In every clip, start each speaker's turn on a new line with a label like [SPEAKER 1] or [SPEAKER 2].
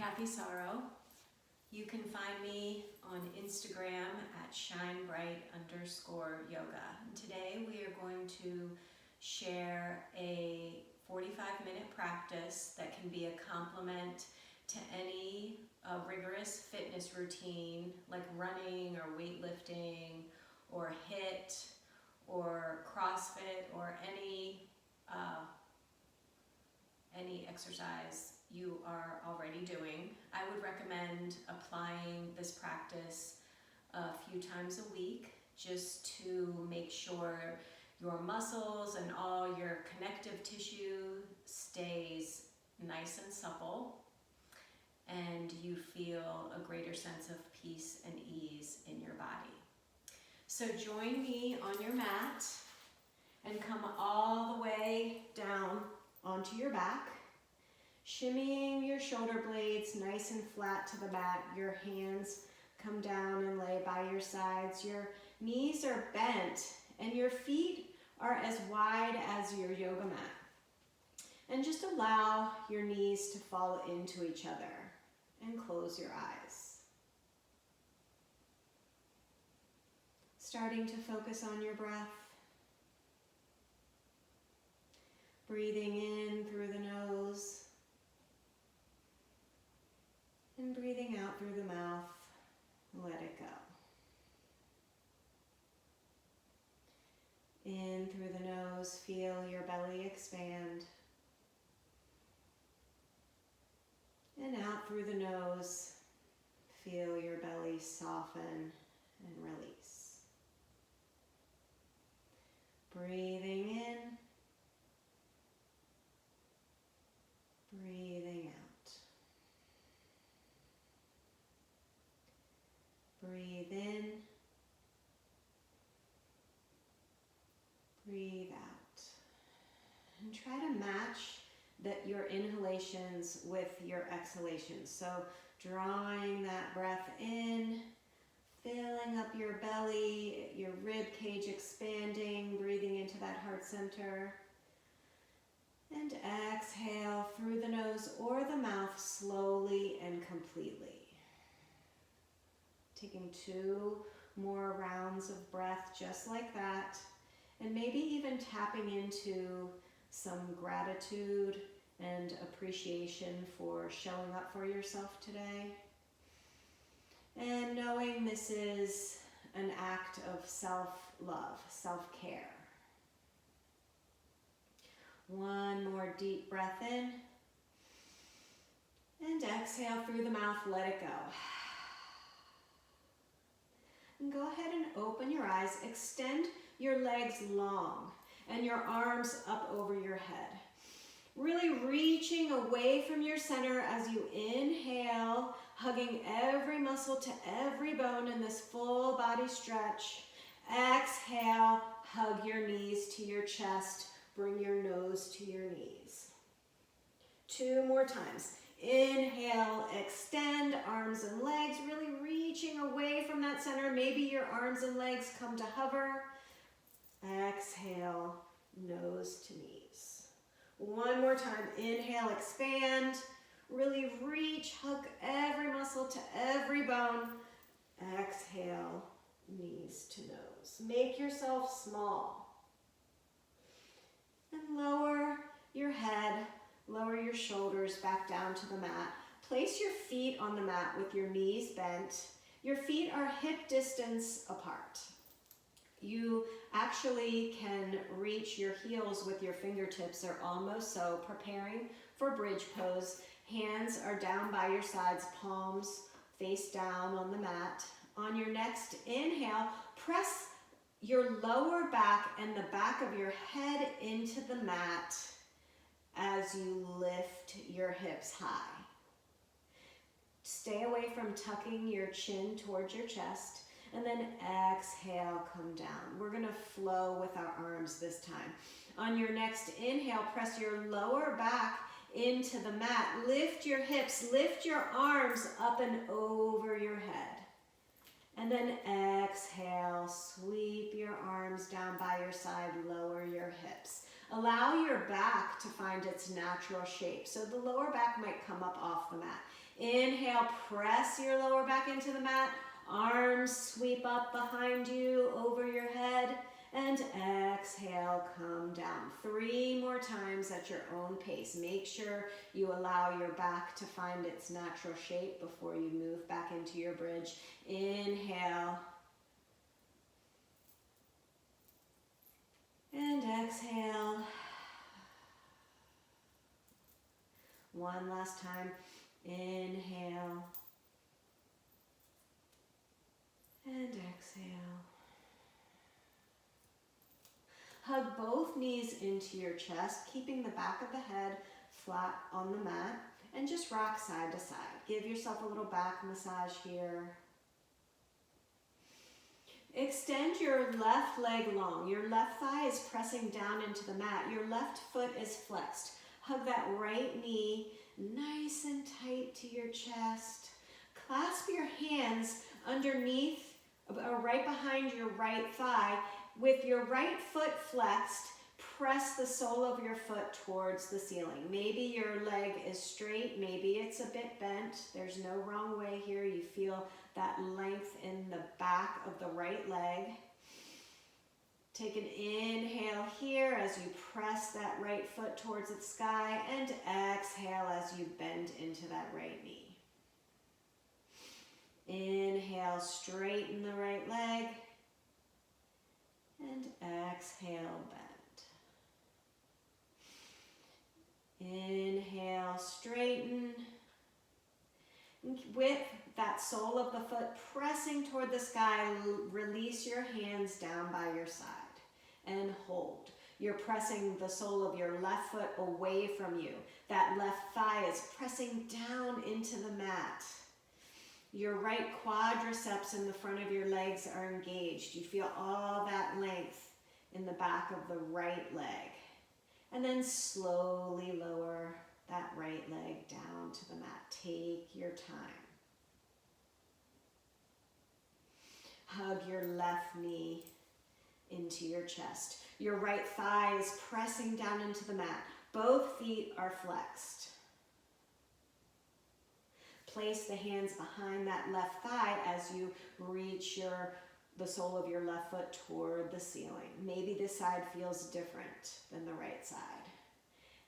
[SPEAKER 1] Kathy Sorrow. You can find me on Instagram at shinebright_yoga. And today we are going to share a 45-minute practice that can be a complement to any rigorous fitness routine like running or weightlifting or HIIT or CrossFit or any exercise you are already doing. I would recommend applying this practice a few times a week just to make sure your muscles and all your connective tissue stays nice and supple and you feel a greater sense of peace and ease in your body. So join me on your mat and come all the way down onto your back, shimmying your shoulder blades nice and flat to the mat. Your hands come down and lay by your sides. Your knees are bent and your feet are as wide as your yoga mat. And just allow your knees to fall into each other and close your eyes. Starting to focus on your breath. Breathing in through the nose and breathing out through the mouth. Let it go. In through the nose, feel your belly expand. And out through the nose, feel your belly soften and release. Breathing in. Breathing out. Breathe in. Breathe out. And try to match your inhalations with your exhalations. So drawing that breath in, filling up your belly, your rib cage expanding, breathing into that heart center. And exhale through the nose or the mouth slowly and completely. Taking 2 more rounds of breath just like that. And maybe even tapping into some gratitude and appreciation for showing up for yourself today. And knowing this is an act of self-love, self-care. 1 more deep breath in. And exhale through the mouth, let it go. And go ahead and open your eyes. Extend your legs long and your arms up over your head. Really reaching away from your center as you inhale, hugging every muscle to every bone in this full body stretch. Exhale, hug your knees to your chest. Bring your nose to your knees. 2 more times. Inhale, extend arms and legs, really reaching away from that center. Maybe your arms and legs come to hover. Exhale, nose to knees. 1 more time. Inhale, expand. Really reach, hug every muscle to every bone. Exhale, knees to nose. Make yourself small. And lower your head, lower your shoulders back down to the mat. Place your feet on the mat with your knees bent. Your feet are hip distance apart. You actually can reach your heels with your fingertips or almost so, preparing for bridge pose. Hands are down by your sides, palms face down on the mat. On your next inhale, press your lower back and the back of your head into the mat as you lift your hips high. Stay away from tucking your chin towards your chest, and then exhale, come down. We're gonna flow with our arms this time. On your next inhale, press your lower back into the mat. Lift your hips, lift your arms up and over your head. And then exhale, sweep your arms down by your side, lower your hips. Allow your back to find its natural shape. So the lower back might come up off the mat. Inhale, press your lower back into the mat. Arms sweep up behind you, over your head. And exhale, come down. 3 more times at your own pace. Make sure you allow your back to find its natural shape before you move back into your bridge. Inhale. And exhale. One last time. Inhale. And exhale. Hug both knees into your chest, keeping the back of the head flat on the mat, and just rock side to side. Give yourself a little back massage here. Extend your left leg long. Your left thigh is pressing down into the mat. Your left foot is flexed. Hug that right knee nice and tight to your chest. Clasp your hands underneath or right behind your right thigh. With your right foot flexed, press the sole of your foot towards the ceiling. Maybe your leg is straight, maybe it's a bit bent. There's no wrong way here. You feel that length in the back of the right leg. Take an inhale here as you press that right foot towards the sky, and exhale as you bend into that right knee. Inhale, straighten the right leg. And exhale, bend. Inhale, straighten. With that sole of the foot pressing toward the sky, release your hands down by your side and hold. You're pressing the sole of your left foot away from you. That left thigh is pressing down into the mat. Your right quadriceps in the front of your legs are engaged. You feel all that length in the back of the right leg. And then slowly lower that right leg down to the mat. Take your time. Hug your left knee into your chest. Your right thigh is pressing down into the mat. Both feet are flexed. Place the hands behind that left thigh as you reach the sole of your left foot toward the ceiling. Maybe this side feels different than the right side.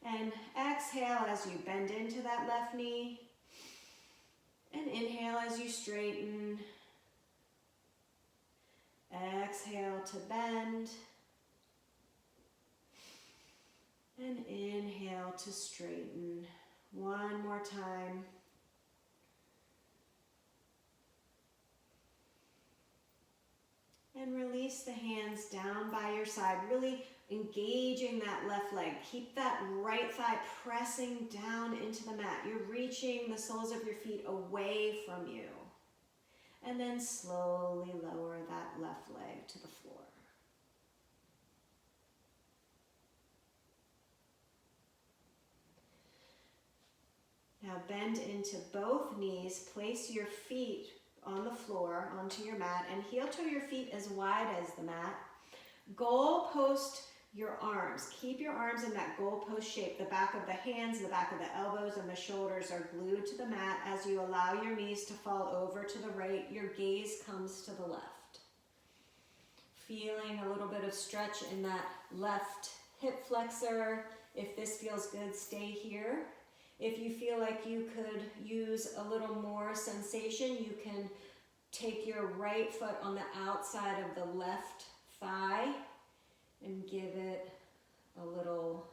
[SPEAKER 1] And exhale as you bend into that left knee. And inhale as you straighten. Exhale to bend. And inhale to straighten. One more time. And release the hands down by your side, really engaging that left leg. Keep that right thigh pressing down into the mat. You're reaching the soles of your feet away from you. And then slowly lower that left leg to the floor. Now bend into both knees. Place your feet on the floor, onto your mat, and heel toe your feet as wide as the mat. Goal post your arms. Keep your arms in that goal post shape. The back of the hands, the back of the elbows, and the shoulders are glued to the mat. As you allow your knees to fall over to the right, your gaze comes to the left. Feeling a little bit of stretch in that left hip flexor. If this feels good, stay here. If you feel like you could use a little more sensation, you can take your right foot on the outside of the left thigh and give it a little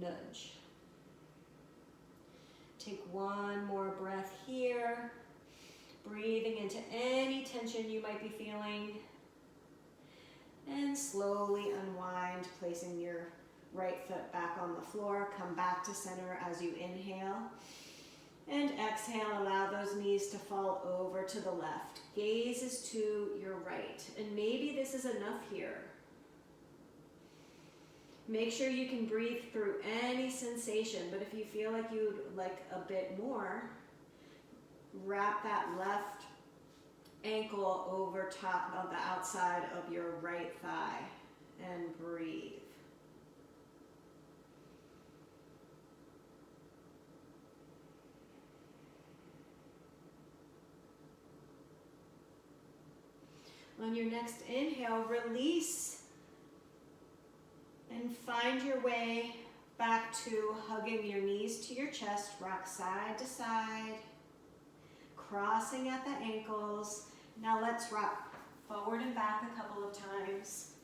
[SPEAKER 1] nudge. Take one more breath here, breathing into any tension you might be feeling, and slowly unwind, placing your right foot back on the floor. Come back to center as you inhale. And exhale, allow those knees to fall over to the left. Gaze is to your right. And maybe this is enough here. Make sure you can breathe through any sensation, but if you feel like you'd like a bit more, wrap that left ankle over top of the outside of your right thigh and breathe. On your next inhale, release and find your way back to hugging your knees to your chest, rock side to side, crossing at the ankles. Now let's rock forward and back a couple of times.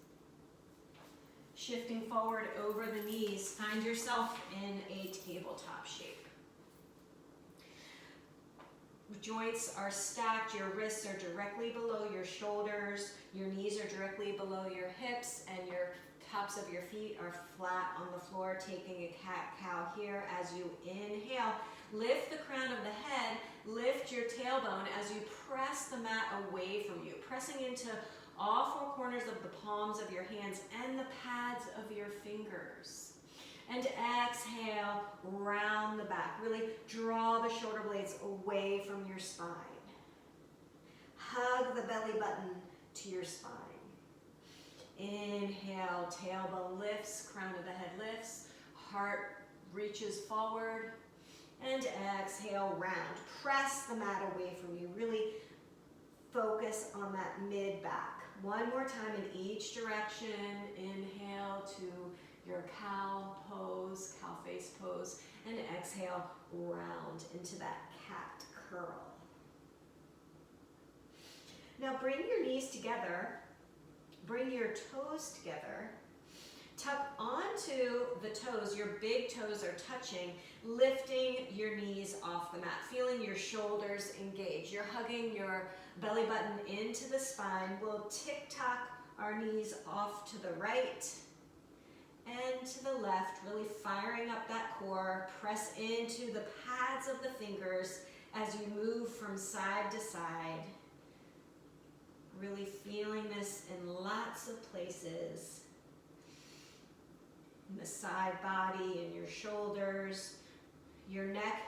[SPEAKER 1] Shifting forward over the knees, find yourself in a tabletop shape. Joints are stacked, your wrists are directly below your shoulders, your knees are directly below your hips, and your tops of your feet are flat on the floor, taking a cat-cow here as you inhale. Lift the crown of the head, lift your tailbone as you press the mat away from you, pressing into all four corners of the palms of your hands and the pads of your fingers. And exhale, round the back. Really draw the shoulder blades away from your spine. Hug the belly button to your spine. Inhale, tailbone lifts, crown of the head lifts, heart reaches forward. And exhale, round. Press the mat away from you. Really focus on that mid-back. One more time in each direction. Inhale to your cow pose, cow face pose, and exhale, round into that cat curl. Now bring your knees together, bring your toes together, tuck onto the toes, your big toes are touching, lifting your knees off the mat, feeling your shoulders engage. You're hugging your belly button into the spine. We'll tick-tock our knees off to the right and to the left, really firing up that core. Press into the pads of the fingers as you move from side to side. Really feeling this in lots of places. In the side body, in your shoulders. Your neck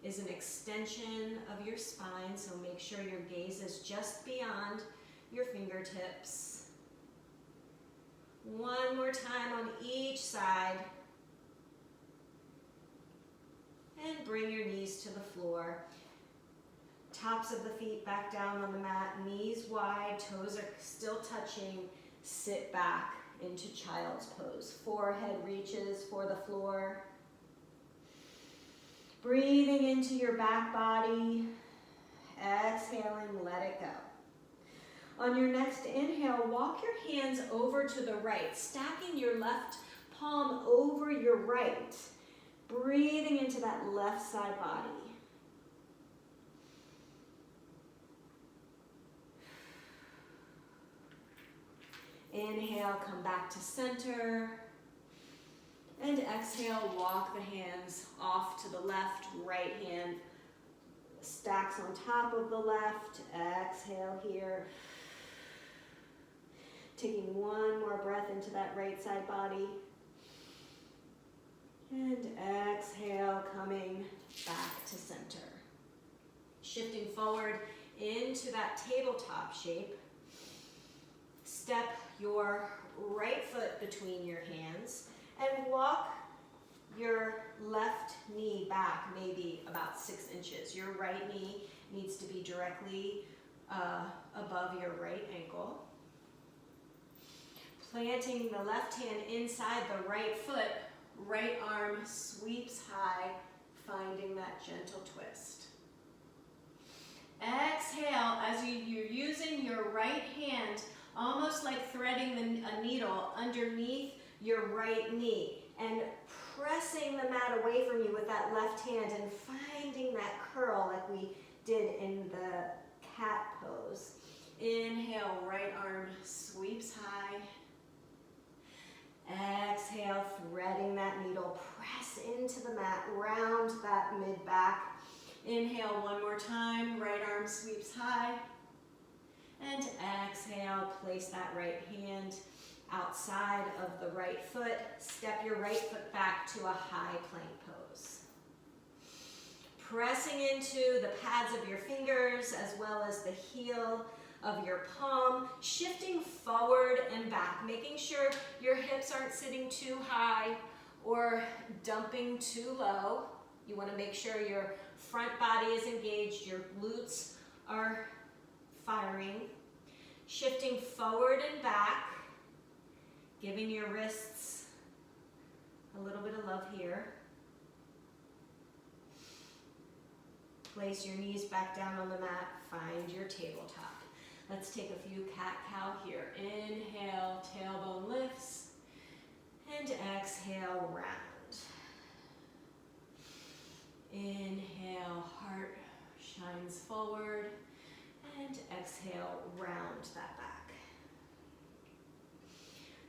[SPEAKER 1] is an extension of your spine, so make sure your gaze is just beyond your fingertips. One more time on each side. And bring your knees to the floor. Tops of the feet back down on the mat, knees wide, toes are still touching. Sit back into child's pose. Forehead reaches for the floor. Breathing into your back body. Exhaling, let it go. On your next inhale, walk your hands over to the right, stacking your left palm over your right. Breathing into that left side body. Inhale, come back to center. And exhale, walk the hands off to the left, right hand stacks on top of the left. Exhale here. Taking one more breath into that right side body. And exhale, coming back to center. Shifting forward into that tabletop shape. Step your right foot between your hands and walk your left knee back maybe about 6 inches. Your right knee needs to be directly above your right ankle. Planting the left hand inside the right foot, right arm sweeps high, finding that gentle twist. Exhale as you're using your right hand, almost like threading a needle underneath your right knee and pressing the mat away from you with that left hand and finding that curl like we did in the cat pose. Inhale, right arm sweeps high. Exhale, threading that needle, press into the mat, round that mid-back. Inhale one more time, right arm sweeps high. And exhale, place that right hand outside of the right foot. Step your right foot back to a high plank pose. Pressing into the pads of your fingers as well as the heel of your palm, shifting forward and back, making sure your hips aren't sitting too high or dumping too low. You want to make sure your front body is engaged, your glutes are firing. Shifting forward and back, giving your wrists a little bit of love here. Place your knees back down on the mat, find your tabletop. Let's take a few cat-cow here. Inhale, tailbone lifts, and exhale, round. Inhale, heart shines forward, and exhale, round that back.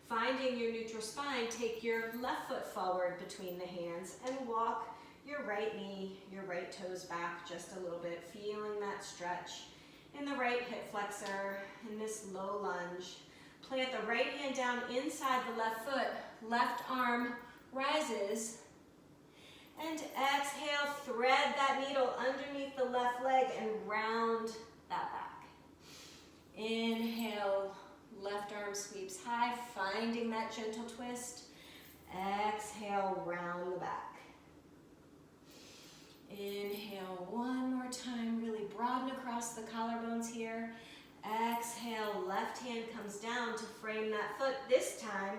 [SPEAKER 1] Finding your neutral spine, take your left foot forward between the hands and walk your right knee, your right toes back just a little bit, feeling that stretch in the right hip flexor in this low lunge. Plant the right hand down inside the left foot, left arm rises, and exhale, thread that needle underneath the left leg and round that back. Inhale, left arm sweeps high, finding that gentle twist. Exhale, round the back. Inhale, one more time, really broaden across the collarbones here. Exhale, left hand comes down to frame that foot. This time,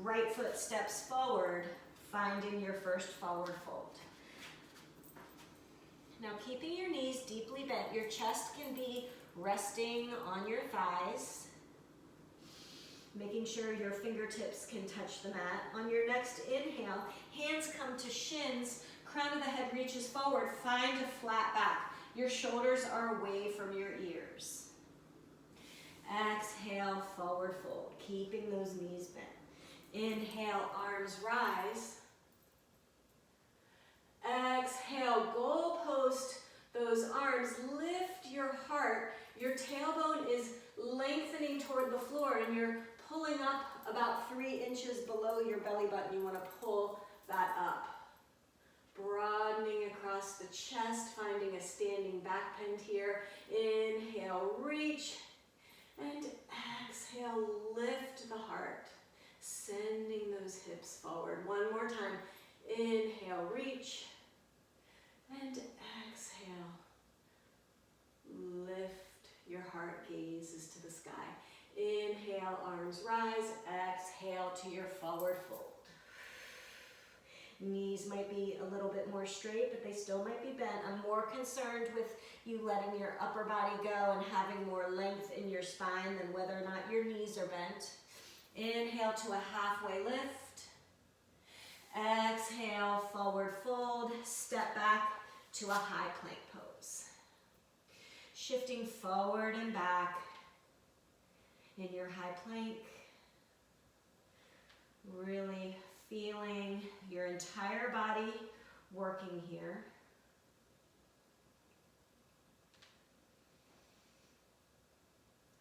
[SPEAKER 1] right foot steps forward, finding your first forward fold. Now keeping your knees deeply bent, your chest can be resting on your thighs, making sure your fingertips can touch the mat. On your next inhale, hands come to shins, crown of the head reaches forward, find a flat back. Your shoulders are away from your ears. Exhale, forward fold, keeping those knees bent. Inhale, arms rise. Exhale, goalpost those arms, lift your heart. Your tailbone is lengthening toward the floor and you're pulling up about 3 inches below your belly button. You want to pull that up. Broadening across the chest, finding a standing back bend here. Inhale, reach, and exhale, lift the heart, sending those hips forward. One more time. Inhale, reach, and exhale, lift your heart, gazes to the sky. Inhale, arms rise, exhale to your forward fold. Knees might be a little bit more straight, but they still might be bent. I'm more concerned with you letting your upper body go and having more length in your spine than whether or not your knees are bent. Inhale to a halfway lift. Exhale, forward fold, step back to a high plank pose. Shifting forward and back in your high plank. Really feeling your entire body working here.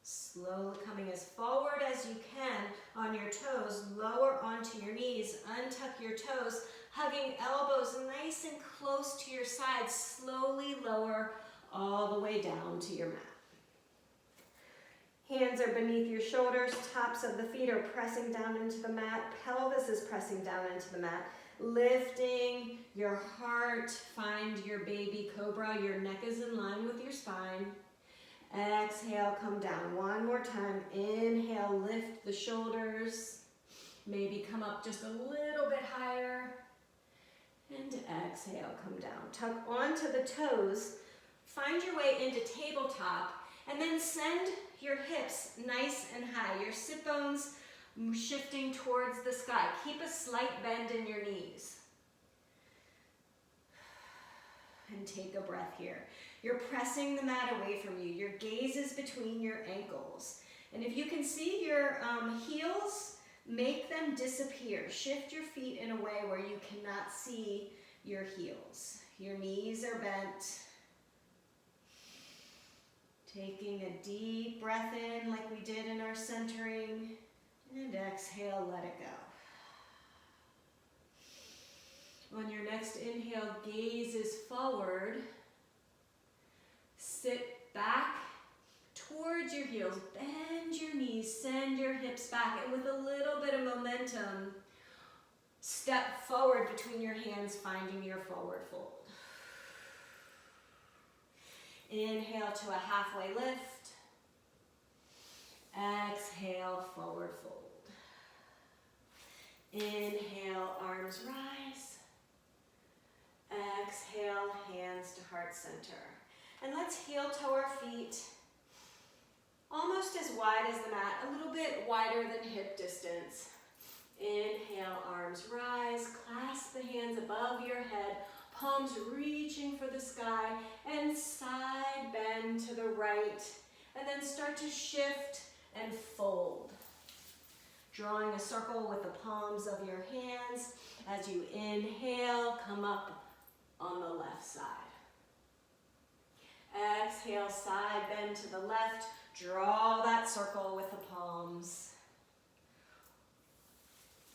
[SPEAKER 1] Slowly coming as forward as you can on your toes, lower onto your knees, untuck your toes, hugging elbows nice and close to your sides, slowly lower all the way down to your mat. Hands are beneath your shoulders, tops of the feet are pressing down into the mat, pelvis is pressing down into the mat. Lifting your heart, find your baby cobra, your neck is in line with your spine. Exhale, come down one more time. Inhale, lift the shoulders. Maybe come up just a little bit higher. And exhale, come down. Tuck onto the toes. Find your way into tabletop. And then send your hips nice and high. Your sit bones shifting towards the sky. Keep a slight bend in your knees. And take a breath here. You're pressing the mat away from you. Your gaze is between your ankles. And if you can see your heels, make them disappear. Shift your feet in a way where you cannot see your heels. Your knees are bent. Taking a deep breath in like we did in our centering. And exhale, let it go. On your next inhale, gaze is forward. Sit back towards your heels. Bend your knees, send your hips back. And with a little bit of momentum, step forward between your hands, finding your forward fold. Inhale to a halfway lift. Exhale, forward fold. Inhale, arms rise. Exhale, hands to heart center. And let's heel toe our feet almost as wide as the mat, a little bit wider than hip distance. Inhale, arms rise, clasp the hands above your head, palms reaching for the sky, and side bend to the right, and then start to shift and fold. Drawing a circle with the palms of your hands. As you inhale, come up on the left side. Exhale, side bend to the left. Draw that circle with the palms.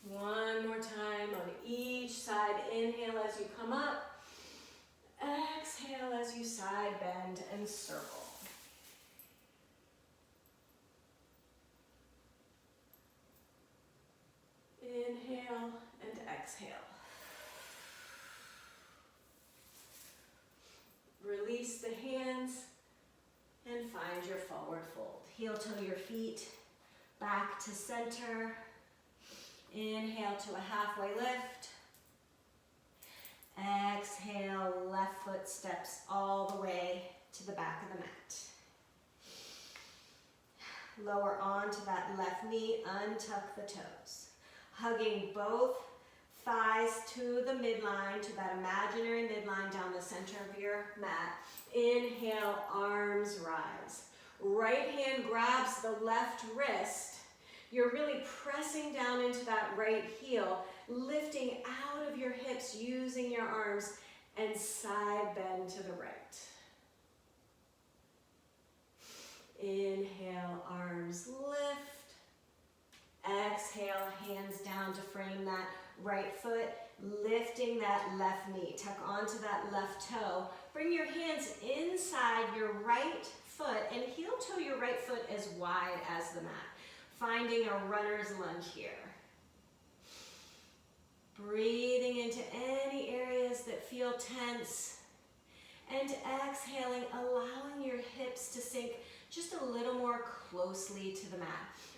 [SPEAKER 1] One more time on each side. Inhale as you come up. Exhale as you side bend and circle. Inhale and exhale. Release the hands and find your forward fold. Heel toe your feet back to center. Inhale to a halfway lift. Exhale, left foot steps all the way to the back of the mat. Lower onto that left knee, untuck the toes. Hugging both thighs to the midline, to that imaginary midline down the center of your mat. Inhale, arms rise. Right hand grabs the left wrist. You're really pressing down into that right heel, lifting out of your hips using your arms, and side bend to the right. Inhale, arms lift. Exhale, hands down to frame that right foot, lifting that left knee. Tuck onto that left toe. Bring your hands inside your right foot and heel toe your right foot as wide as the mat. Finding a runner's lunge here. Breathing into any areas that feel tense. And exhaling, allowing your hips to sink just a little more closely to the mat.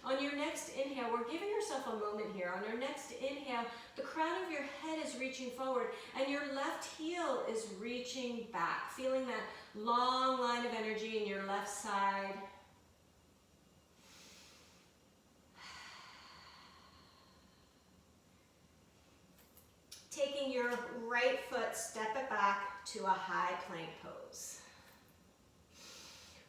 [SPEAKER 1] On your next inhale, we're giving yourself a moment here. On your next inhale, the crown of your head is reaching forward and your left heel is reaching back. Feeling that long line of energy in your left side. Taking your right foot, step it back to a high plank pose.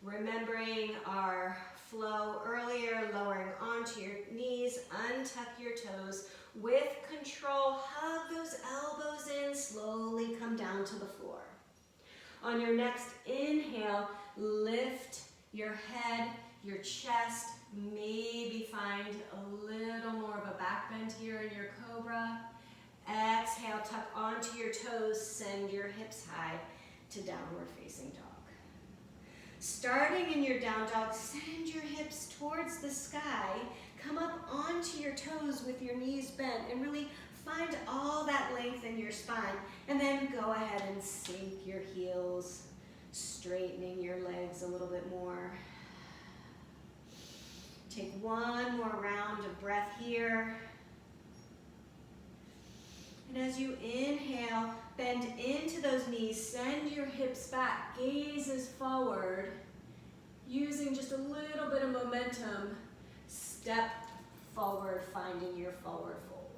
[SPEAKER 1] Remembering our flow earlier, lowering onto your knees, untuck your toes. With control, hug those elbows in, slowly come down to the floor. On your next inhale, lift your head, your chest, maybe find a little more of a back bend here in your cobra. Exhale, tuck onto your toes, send your hips high to downward facing dog. Starting in your down dog, send your hips towards the sky. Come up onto your toes with your knees bent and really find all that length in your spine. And then go ahead and sink your heels, straightening your legs a little bit more. Take one more round of breath here. And as you inhale, bend into those knees, send your hips back, gazes forward. Using just a little bit of momentum, step forward, finding your forward fold.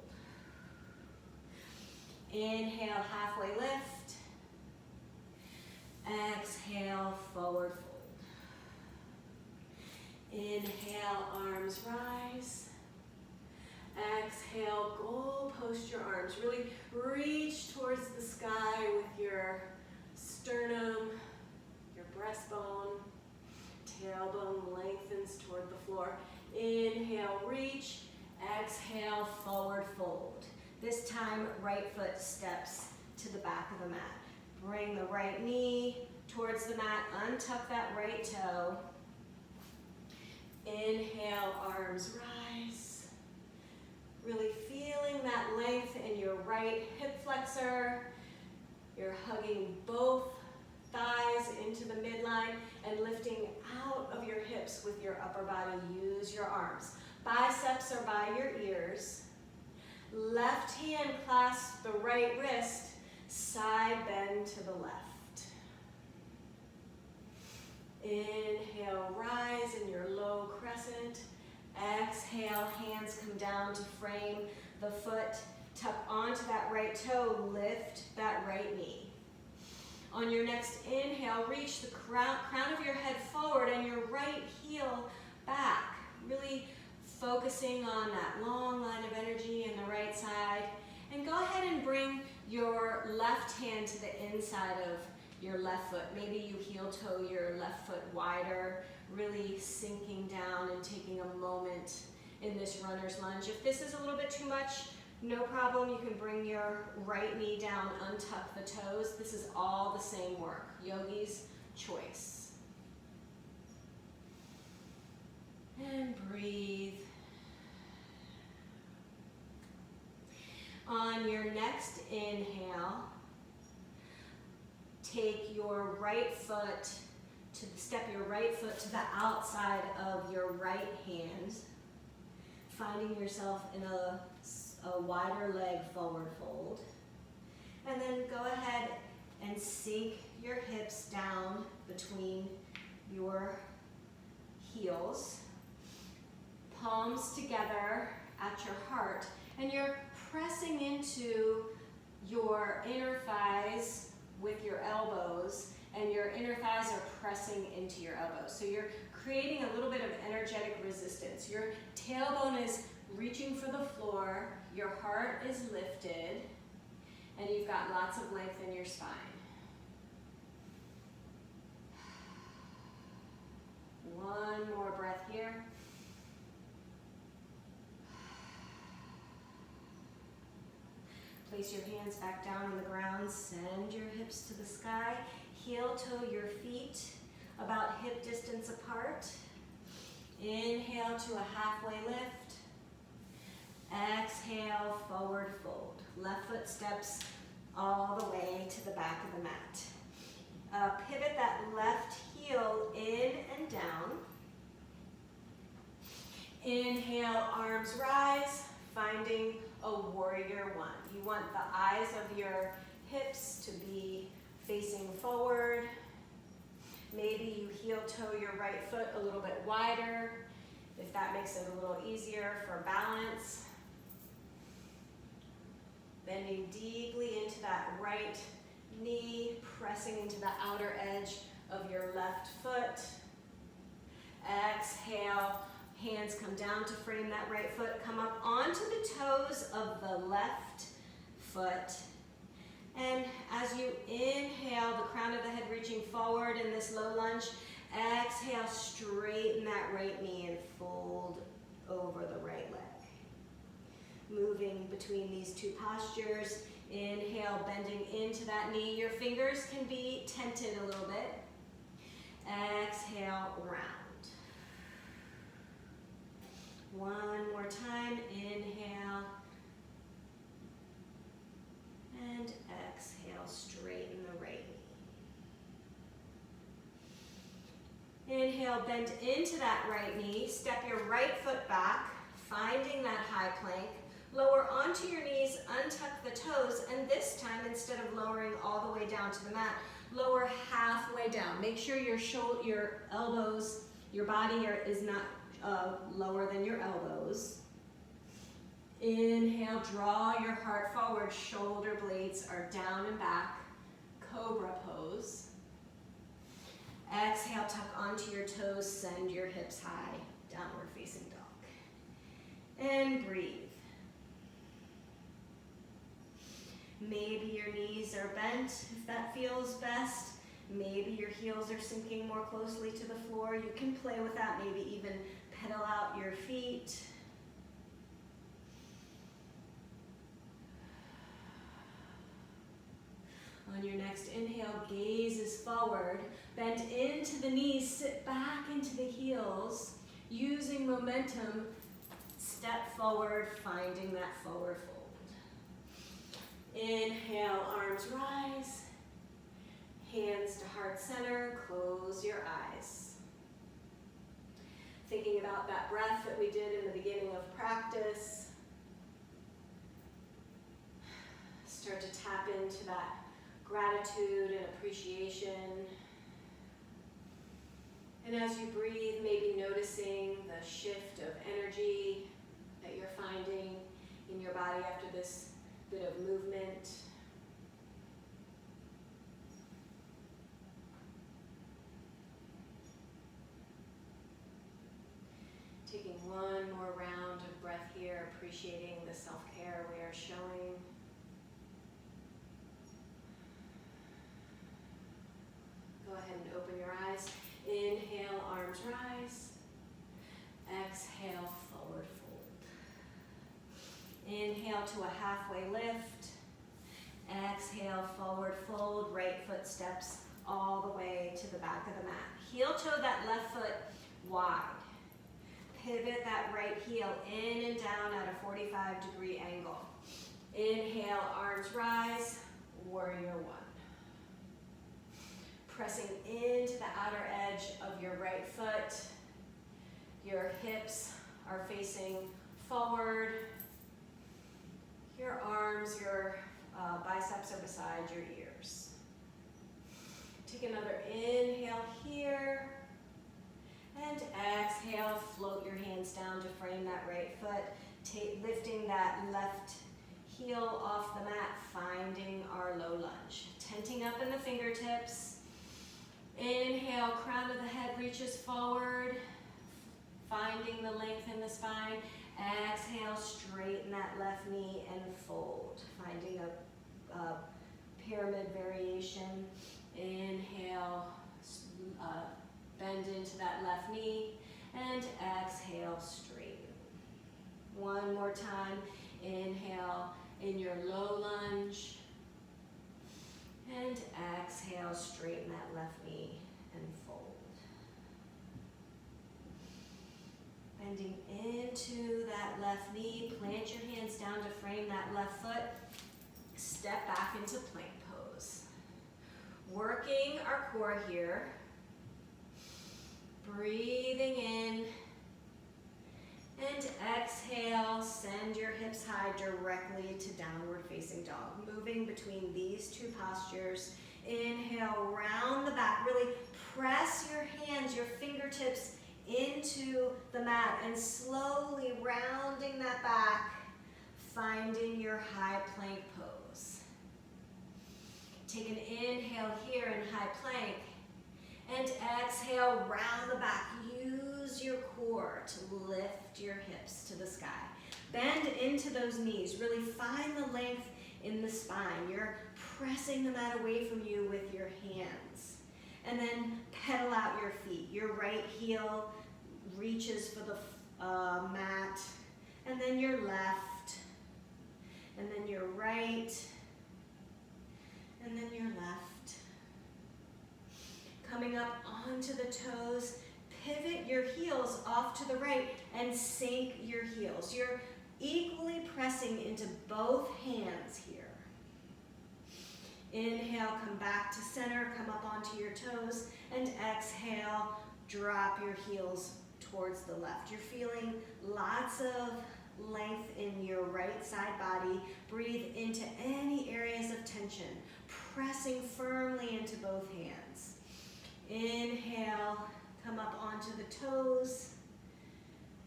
[SPEAKER 1] Inhale, halfway lift. Exhale, forward fold. Inhale, arms rise. Exhale, goal post your arms. Really reach towards the sky with your sternum, your breastbone, tailbone lengthens toward the floor. Inhale, reach. Exhale, forward fold. This time, right foot steps to the back of the mat. Bring the right knee towards the mat. Untuck that right toe. Inhale, arms rise. Really feeling that length in your right hip flexor. You're hugging both thighs into the midline and lifting out of your hips with your upper body. Use use your arms. Biceps are by your ears. Left hand clasp the right wrist, side bend to the left. Inhale, rise in your low crescent. Exhale, hands come down to frame the foot. Tuck onto that right toe, lift that right knee. On your next inhale, reach the crown of your head forward and your right heel back. Really focusing on that long line of energy in the right side. And go ahead and bring your left hand to the inside of your left foot. Maybe you heel toe your left foot wider, really sinking down and taking a moment in this runner's lunge. If this is a little bit too much, no problem. You can bring your right knee down, untuck the toes. This is all the same work. Yogi's choice. And breathe. On your next inhale, take your right foot step your right foot to the outside of your right hand, finding yourself in a wider leg forward fold. And then go ahead and sink your hips down between your heels, palms together at your heart, and you're pressing into your inner thighs with your elbows, and your inner thighs are pressing into your elbows. So you're creating a little bit of energetic resistance. Your tailbone is reaching for the floor, your heart is lifted, and you've got lots of length in your spine. One more breath here. Place your hands back down on the ground, send your hips to the sky, heel toe your feet about hip distance apart. Inhale to a halfway lift. Exhale, forward fold. Left foot steps all the way to the back of the mat. Pivot that left heel in and down. Inhale, arms rise, finding a warrior one. You want the eyes of your hips to be facing forward. Maybe you heel toe your right foot a little bit wider, if that makes it a little easier for balance. Bending deeply into that right knee, pressing into the outer edge of your left foot. Exhale, hands come down to frame that right foot. Come up onto the toes of the left foot. And as you inhale, the crown of the head reaching forward in this low lunge. Exhale, straighten that right knee and fold over the right leg. Moving between these two postures. Inhale, bending into that knee. Your fingers can be tented a little bit. Exhale, round. One more time. Inhale. And exhale, straighten the right knee. Inhale, bend into that right knee. Step your right foot back, finding that high plank. Lower onto your knees, untuck the toes, and this time, instead of lowering all the way down to the mat, lower halfway down. Make sure your elbows, your body is not lower than your elbows. Inhale, draw your heart forward, shoulder blades are down and back, cobra pose. Exhale, tuck onto your toes, send your hips high, downward facing dog. And breathe. Maybe your knees are bent, if that feels best. Maybe your heels are sinking more closely to the floor. You can play with that, maybe even pedal out your feet. On your next inhale, gaze is forward. Bend into the knees, sit back into the heels. Using momentum, step forward, finding that forward fold. Inhale, arms rise. Hands to heart center, close your eyes. Thinking about that breath that we did in the beginning of practice. Start to tap into that gratitude and appreciation. And as you breathe, maybe noticing the shift of energy that you're finding in your body after this bit of movement. Taking one more round of breath here, appreciating the self-care we are showing. Go ahead and open your eyes. Inhale, arms rise. Exhale, forward fold. Inhale to a halfway lift. Exhale, forward fold. Right foot steps all the way to the back of the mat. Heel toe that left foot wide. Pivot that right heel in and down at a 45-degree angle. Inhale, arms rise, warrior one. Pressing into the outer edge of your right foot. Your hips are facing forward. Your arms, your biceps are beside your ears. Take another inhale here. And exhale, float your hands down to frame that right foot, lifting that left heel off the mat, finding our low lunge. Tenting up in the fingertips. Inhale, crown of the head reaches forward, finding the length in the spine. Exhale, straighten that left knee and fold, finding a pyramid variation. Inhale, bend into that left knee, and exhale, straighten. One more time, inhale in your low lunge, and exhale, straighten that left knee and fold. Bending into that left knee, plant your hands down to frame that left foot, step back into plank pose. Working our core here. Breathing in and exhale, send your hips high directly to downward facing dog. Moving between these two postures. Inhale, round the back. Really press your hands, your fingertips into the mat and slowly rounding that back, finding your high plank pose. Take an inhale here in high plank. And exhale, round the back. Use your core to lift your hips to the sky. Bend into those knees. Really find the length in the spine. You're pressing the mat away from you with your hands. And then pedal out your feet. Your right heel reaches for the mat. And then your left. And then your right. And then your left. Coming up onto the toes, pivot your heels off to the right and sink your heels. You're equally pressing into both hands here. Inhale, come back to center, come up onto your toes, and exhale, drop your heels towards the left. You're feeling lots of length in your right side body. Breathe into any areas of tension, pressing firmly into both hands. Inhale, come up onto the toes,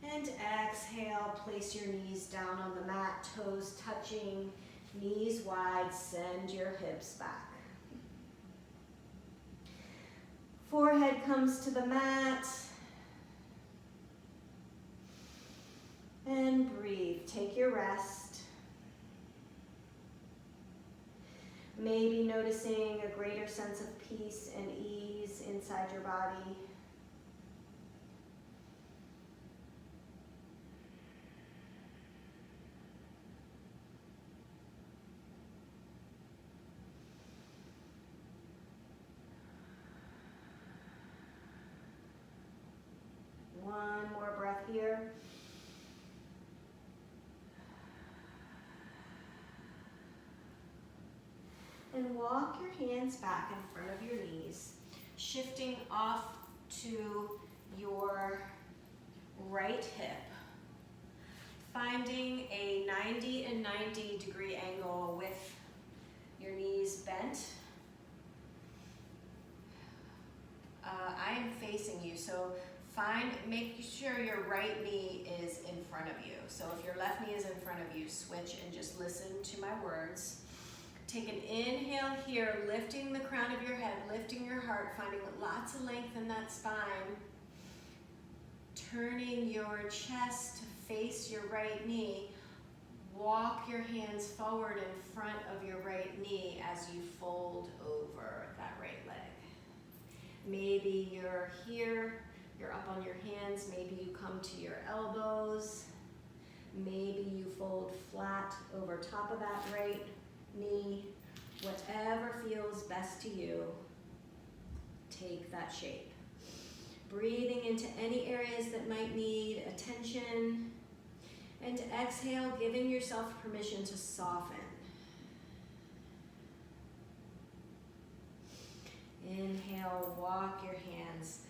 [SPEAKER 1] and exhale, place your knees down on the mat, toes touching, knees wide, send your hips back. Forehead comes to the mat, and breathe, take your rest. Maybe noticing a greater sense of peace and ease inside your body. One more breath here. And walk your hands back in front of your knees, shifting off to your right hip. Finding a 90 and 90 degree angle with your knees bent. I am facing you, so make sure your right knee is in front of you. So if your left knee is in front of you, switch and just listen to my words. Take an inhale here, lifting the crown of your head, lifting your heart, finding lots of length in that spine. Turning your chest to face your right knee. Walk your hands forward in front of your right knee as you fold over that right leg. Maybe you're here, you're up on your hands, maybe you come to your elbows, maybe you fold flat over top of that right knee. Whatever feels best to you, take that shape. Breathing into any areas that might need attention, and exhale, giving yourself permission to soften. Inhale, walk your hands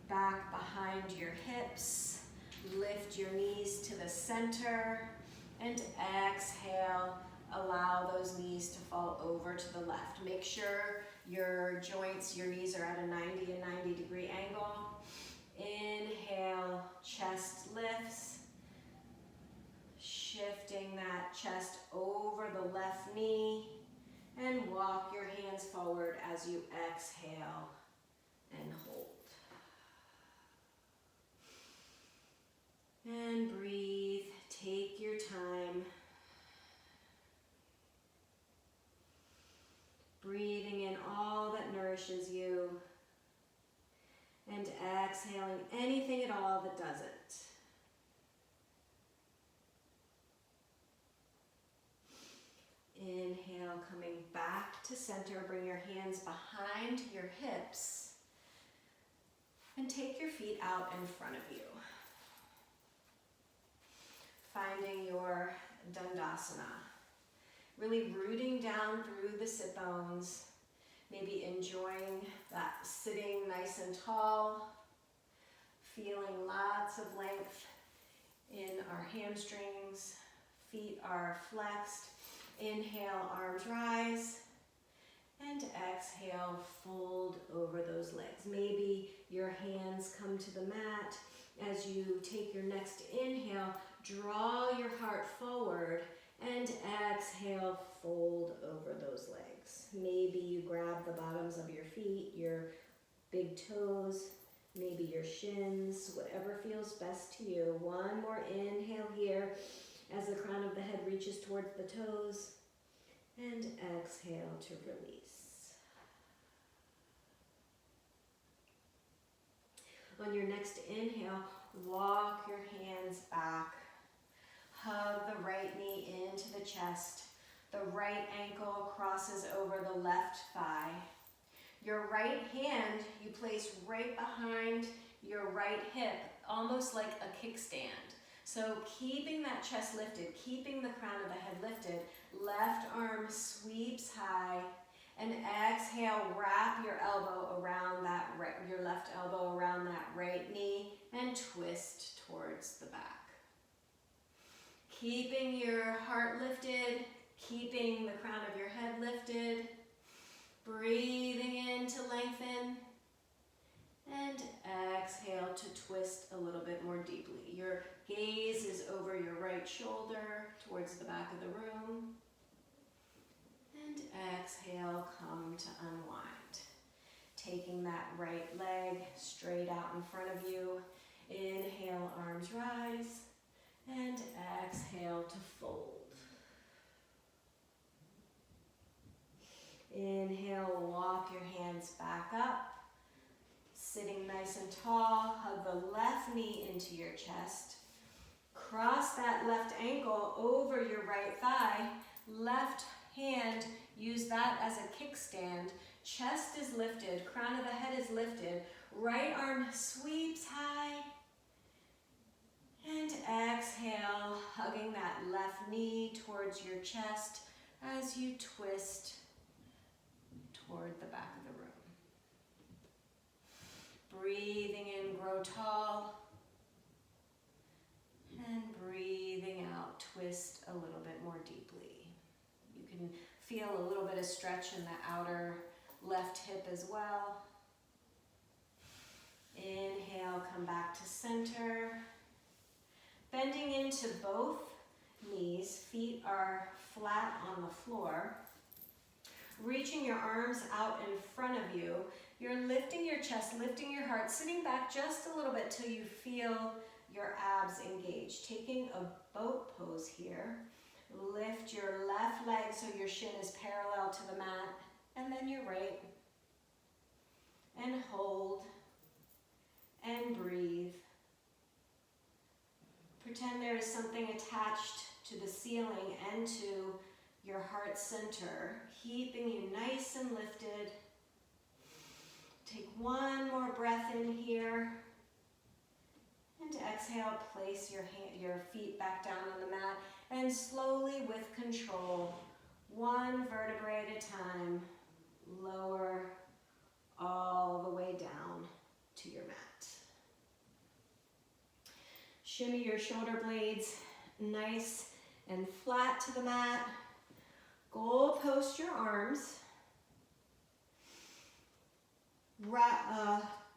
[SPEAKER 1] back behind your hips. Lift your knees to the center. And exhale, allow those knees to fall over to the left. Make sure your joints, your knees are at a 90 and 90 degree angle. Inhale, chest lifts. Shifting that chest over the left knee. And walk your hands forward as you exhale and hold. And breathe, take your time. Breathing in all that nourishes you. And exhaling anything at all that doesn't. Inhale, coming back to center. Bring your hands behind your hips. And take your feet out in front of you. Finding your Dandasana. Really rooting down through the sit bones. Maybe enjoying that sitting nice and tall. Feeling lots of length in our hamstrings. Feet are flexed. Inhale, arms rise, and exhale, fold over those legs. Maybe your hands come to the mat. As you take your next inhale, draw your heart forward, and exhale, fold over those legs. Maybe you grab the bottoms of your feet, your big toes, maybe your shins, whatever feels best to you. One more inhale here. As the crown of the head reaches towards the toes, and exhale to release. On your next inhale, walk your hands back. Hug the right knee into the chest. The right ankle crosses over the left thigh. Your right hand you place right behind your right hip, almost like a kickstand. So keeping that chest lifted, keeping the crown of the head lifted, left arm sweeps high, and exhale, wrap your elbow around that your left elbow around that right knee and twist towards the back. Keeping your heart lifted, keeping the crown of your head lifted, breathing in to lengthen, and exhale to twist a little bit more deeply. Your gaze is over your right shoulder towards the back of the room. And exhale, come to unwind. Taking that right leg straight out in front of you. Inhale, arms rise. And exhale to fold. Inhale, walk your hands back up. Sitting nice and tall, hug the left knee into your chest. Cross that left ankle over your right thigh. Left hand, use that as a kickstand. Chest is lifted, crown of the head is lifted. Right arm sweeps high. And exhale, hugging that left knee towards your chest as you twist toward the back of the room. Breathing in, grow tall. just a little bit more deeply. You can feel a little bit of stretch in the outer left hip as well. Inhale, come back to center. Bending into both knees, feet are flat on the floor. Reaching your arms out in front of you. You're lifting your chest, lifting your heart, sitting back just a little bit till you feel your abs engaged. Taking a boat pose here. Lift your left leg so your shin is parallel to the mat, and then your right. And hold, and breathe. Pretend there is something attached to the ceiling and to your heart center, keeping you nice and lifted. Take one more breath in here. And exhale, place your feet back down on the mat. And slowly, with control, one vertebrae at a time, lower all the way down to your mat. Shimmy your shoulder blades nice and flat to the mat. Goal post your arms.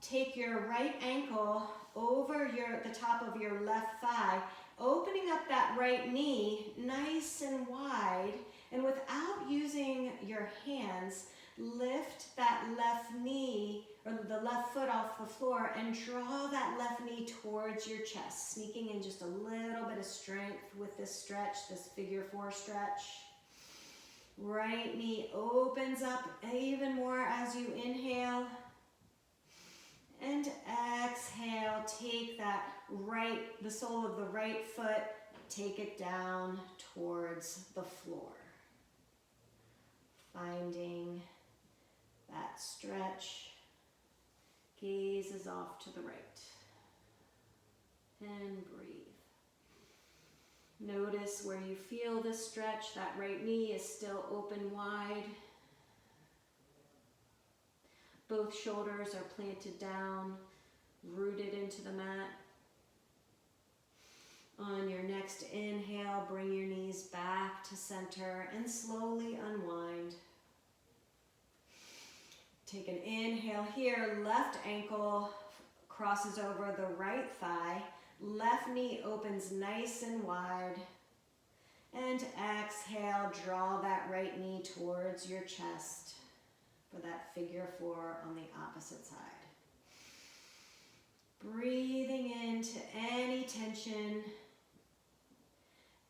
[SPEAKER 1] Take your right ankle over the top of your left thigh, opening up that right knee nice and wide, and without using your hands, lift that left knee or the left foot off the floor and draw that left knee towards your chest, sneaking in just a little bit of strength with this stretch, this figure 4 stretch. Right knee opens up even more as you inhale. And exhale, take the sole of the right foot, take it down towards the floor. Finding that stretch, gaze is off to the right. And breathe. Notice where you feel this stretch, that right knee is still open wide. Both shoulders are planted down, rooted into the mat. On your next inhale, bring your knees back to center and slowly unwind. Take an inhale here, left ankle crosses over the right thigh, left knee opens nice and wide. And exhale, draw that right knee towards your chest for that figure 4 on the opposite side. Breathing into any tension.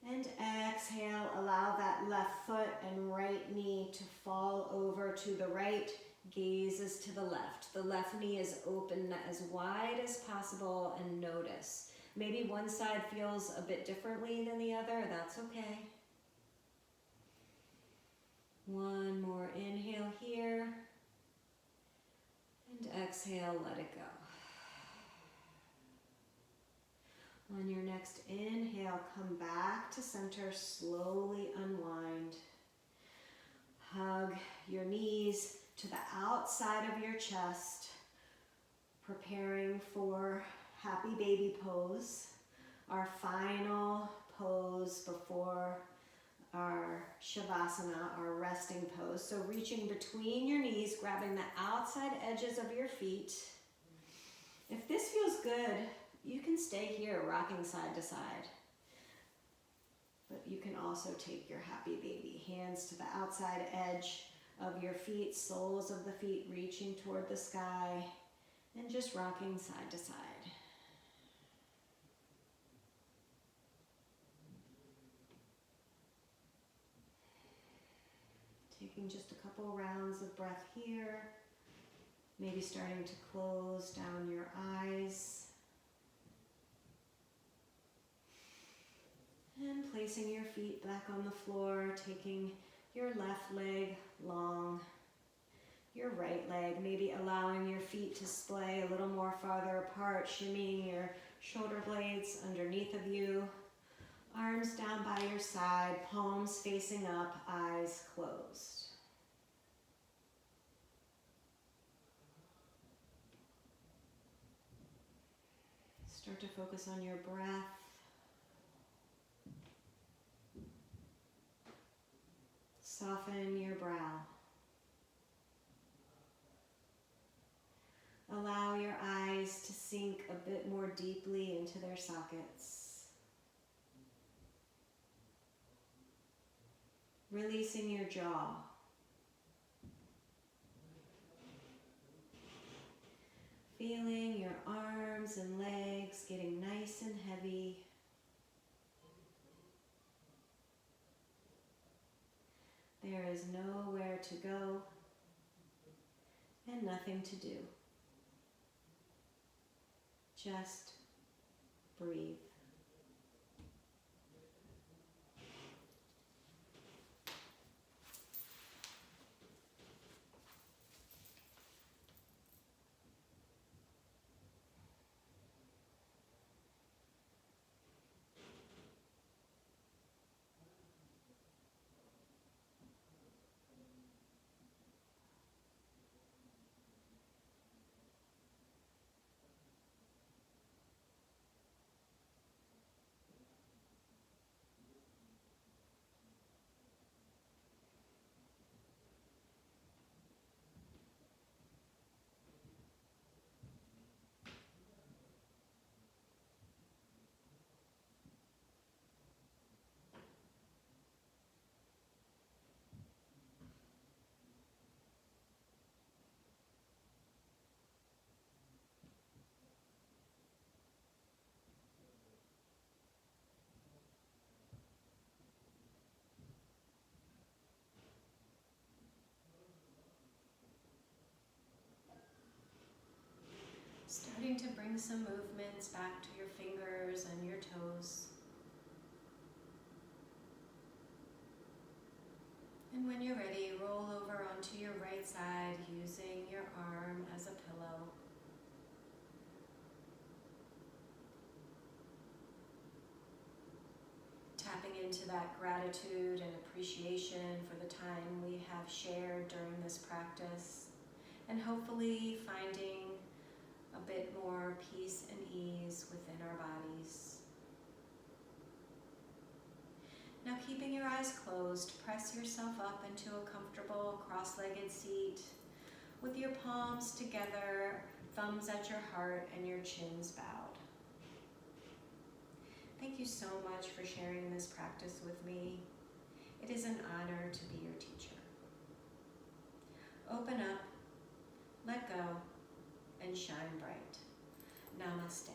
[SPEAKER 1] And exhale, allow that left foot and right knee to fall over to the right, gazes to the left. The left knee is open as wide as possible, and notice. Maybe one side feels a bit differently than the other, that's okay. One more inhale here, and exhale, let it go. On your next inhale, come back to center, slowly unwind. Hug your knees to the outside of your chest, preparing for happy baby pose, our final pose before our Shavasana, our resting pose. So reaching between your knees, grabbing the outside edges of your feet. If this feels good, you can stay here rocking side to side. But you can also take your happy baby. Hands to the outside edge of your feet, soles of the feet reaching toward the sky, and just rocking side to side. Taking just a couple rounds of breath here. Maybe starting to close down your eyes. And placing your feet back on the floor, taking your left leg long, your right leg, maybe allowing your feet to splay a little more farther apart, shimmying your shoulder blades underneath of you, arms down by your side, palms facing up, eyes closed. Start to focus on your breath. Soften your brow. Allow your eyes to sink a bit more deeply into their sockets. Releasing your jaw. Feeling your arms and legs getting nice and heavy. There is nowhere to go and nothing to do. Just breathe. Starting to bring some movements back to your fingers and your toes. And when you're ready, roll over onto your right side using your arm as a pillow. Tapping into that gratitude and appreciation for the time we have shared during this practice, and hopefully finding a bit more peace and ease within our bodies. Now, keeping your eyes closed, press yourself up into a comfortable cross-legged seat with your palms together, thumbs at your heart, and your chins bowed. Thank you so much for sharing this practice with me. It is an honor to be your teacher. Open up, let go, and shine bright. Namaste.